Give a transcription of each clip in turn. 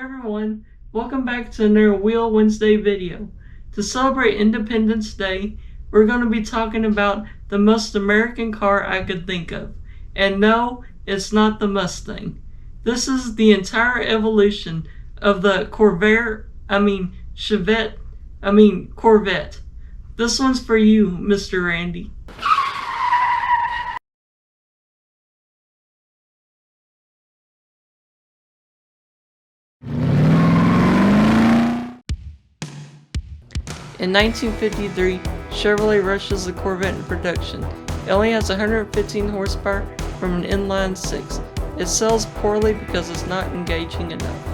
everyone, welcome back to another Wheel Wednesday video. To celebrate Independence Day, we're going to be talking about the most American car I could think of. And no, it's not the Mustang. This is the entire evolution of the Corvette. This one's for you, Mr. Randy. In 1953, Chevrolet rushes the Corvette into production. It only has 115 horsepower from an inline six. It sells poorly because it's not engaging enough.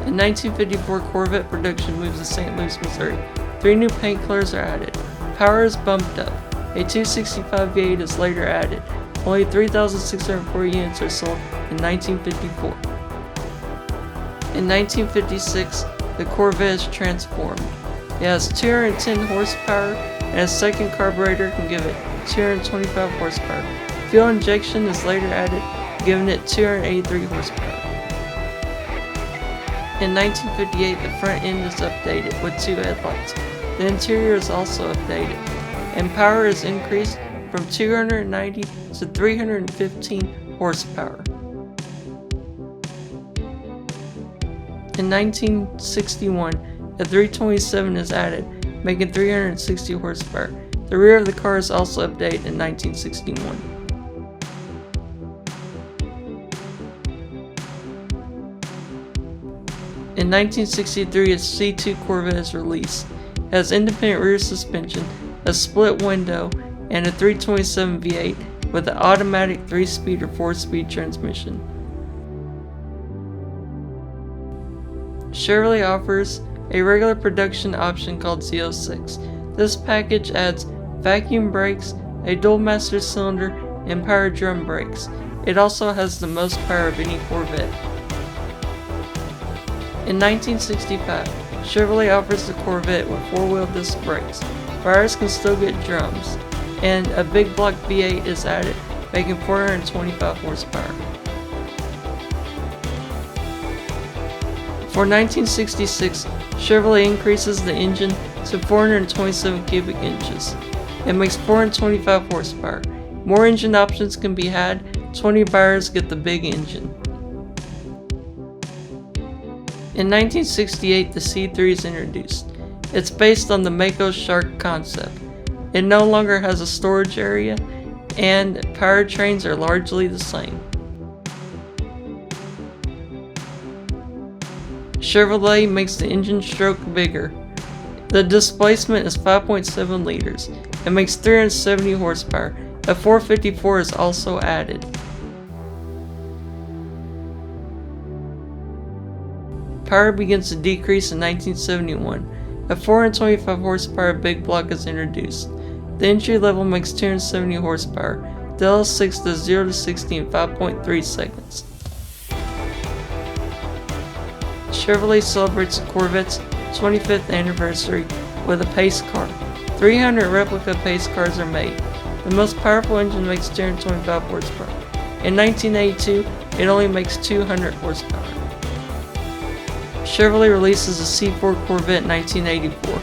In 1954, Corvette production moves to St. Louis, Missouri. 3 new paint colors are added. Power is bumped up. A 265 V8 is later added. Only 3,604 units are sold in 1954. In 1956, the Corvette is transformed. It has 210 horsepower and a second carburetor can give it 225 horsepower. Fuel injection is later added, giving it 283 horsepower. In 1958, the front end is updated with 2 headlights. The interior is also updated, and power is increased from 290 to 315 horsepower. In 1961, a 327 is added, making 360 horsepower. The rear of the car is also updated in 1961. In 1963, a C2 Corvette is released. It has independent rear suspension, a split window, and a 327 V8 with an automatic 3-speed or 4-speed transmission. Chevrolet offers a regular production option called Z06. This package adds vacuum brakes, a dual master cylinder, and power drum brakes. It also has the most power of any Corvette. In 1965, Chevrolet offers the Corvette with 4-wheel disc brakes. Buyers can still get drums, and a big block V8 is added, making 425 horsepower. For 1966, Chevrolet increases the engine to 427 cubic inches. It makes 425 horsepower. More engine options can be had. 20 buyers get the big engine. In 1968, the C3 is introduced. It's based on the Mako Shark concept. It no longer has a storage area, and powertrains are largely the same. Chevrolet makes the engine stroke bigger. The displacement is 5.7 liters. It makes 370 horsepower. A 454 is also added. Power begins to decrease in 1971. A 425 horsepower big block is introduced. The entry level makes 270 horsepower. The L6 does 0 to 60 in 5.3 seconds. Chevrolet celebrates the Corvette's 25th anniversary with a pace car. 300 replica pace cars are made. The most powerful engine makes 225 horsepower. In 1982, it only makes 200 horsepower. Chevrolet releases a C4 Corvette in 1984.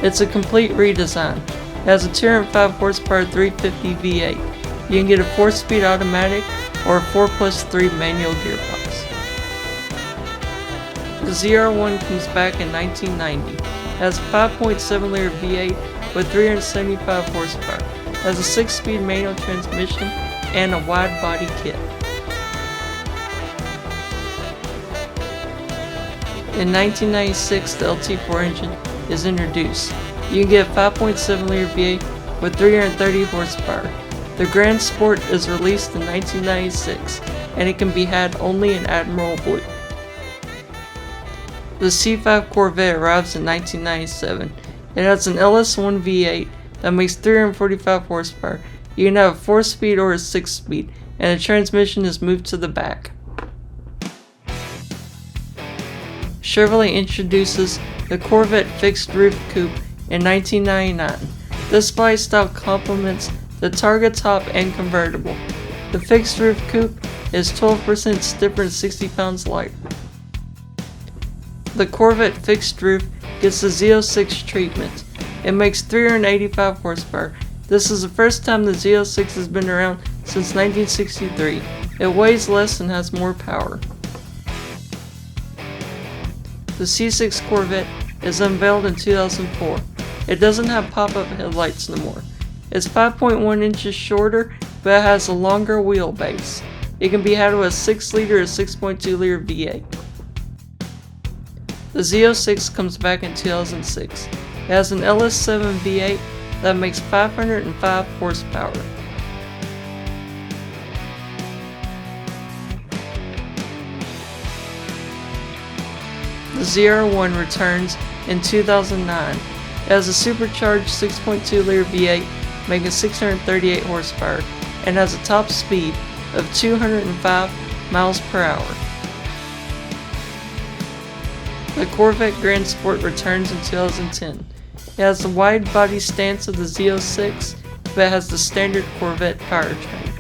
It's a complete redesign. It has a 205 horsepower 350 V8. You can get a 4-speed automatic or a 4+3 manual gearbox. The ZR1 comes back in 1990. It has a 5.7 liter V8 with 375 horsepower. It has a 6-speed manual transmission and a wide body kit. In 1996, the LT4 engine is introduced. You can get a 5.7 liter V8 with 330 horsepower. The Grand Sport is released in 1996, and it can be had only in Admiral Blue. The C5 Corvette arrives in 1997. It has an LS1 V8 that makes 345 horsepower. You can have a 4-speed or a 6-speed, and the transmission is moved to the back. Chevrolet introduces the Corvette fixed roof coupe in 1999. This body style complements the Targa top and convertible. The fixed roof coupe is 12% stiffer and 60 pounds lighter. The Corvette fixed roof gets the Z06 treatment. It makes 385 horsepower. This is the first time the Z06 has been around since 1963. It weighs less and has more power. The C6 Corvette is unveiled in 2004. It doesn't have pop-up headlights no more. It's 5.1 inches shorter, but it has a longer wheelbase. It can be had with a 6-liter or 6.2-liter V8. The Z06 comes back in 2006. It has an LS7 V8 that makes 505 horsepower. The ZR1 returns in 2009. It has a supercharged 6.2-liter V8 making 638 horsepower and has a top speed of 205 miles per hour. The Corvette Grand Sport returns in 2010. It has the wide body stance of the Z06, but has the standard Corvette powertrain.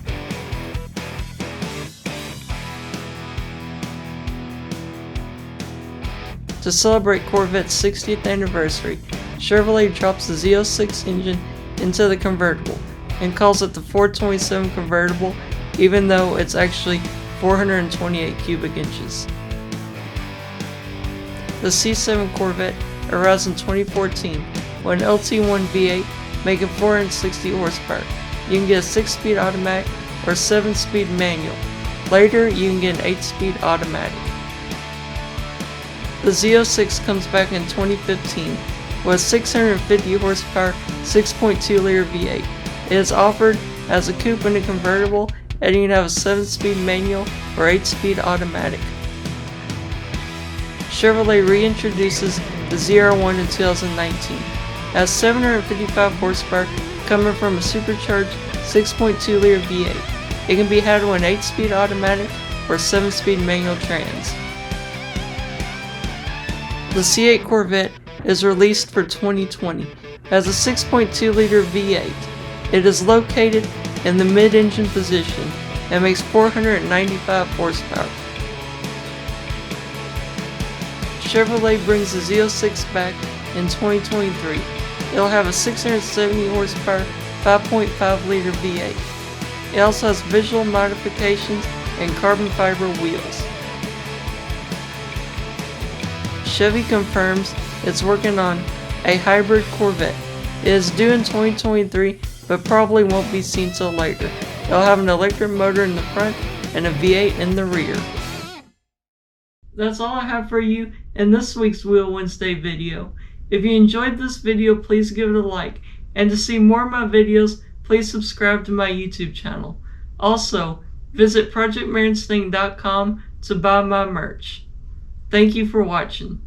To celebrate Corvette's 60th anniversary, Chevrolet drops the Z06 engine into the convertible and calls it the 427 convertible, even though it's actually 428 cubic inches. The C7 Corvette arrives in 2014 with an LT1 V8 making 460 horsepower. You can get a 6-speed automatic or 7-speed manual. Later, you can get an 8-speed automatic. The Z06 comes back in 2015 with a 650 horsepower 6.2-liter V8. It is offered as a coupe and a convertible, and you can have a 7-speed manual or 8-speed automatic. Chevrolet reintroduces the ZR1 in 2019. It has 755 horsepower coming from a supercharged 6.2-liter V8. It can be had with an 8-speed automatic or 7-speed manual trans. The C8 Corvette is released for 2020. It has a 6.2-liter V8. It is located in the mid-engine position and makes 495 horsepower. Chevrolet brings the Z06 back in 2023. It'll have a 670 horsepower 5.5-liter V8. It also has visual modifications and carbon fiber wheels. Chevy confirms it's working on a hybrid Corvette. It is due in 2023, but probably won't be seen till later. It'll have an electric motor in the front and a V8 in the rear. That's all I have for you in this week's Wheel Wednesday video. If you enjoyed this video, please give it a like. And to see more of my videos, please subscribe to my YouTube channel. Also, visit ProjectMaynardstang.com to buy my merch. Thank you for watching.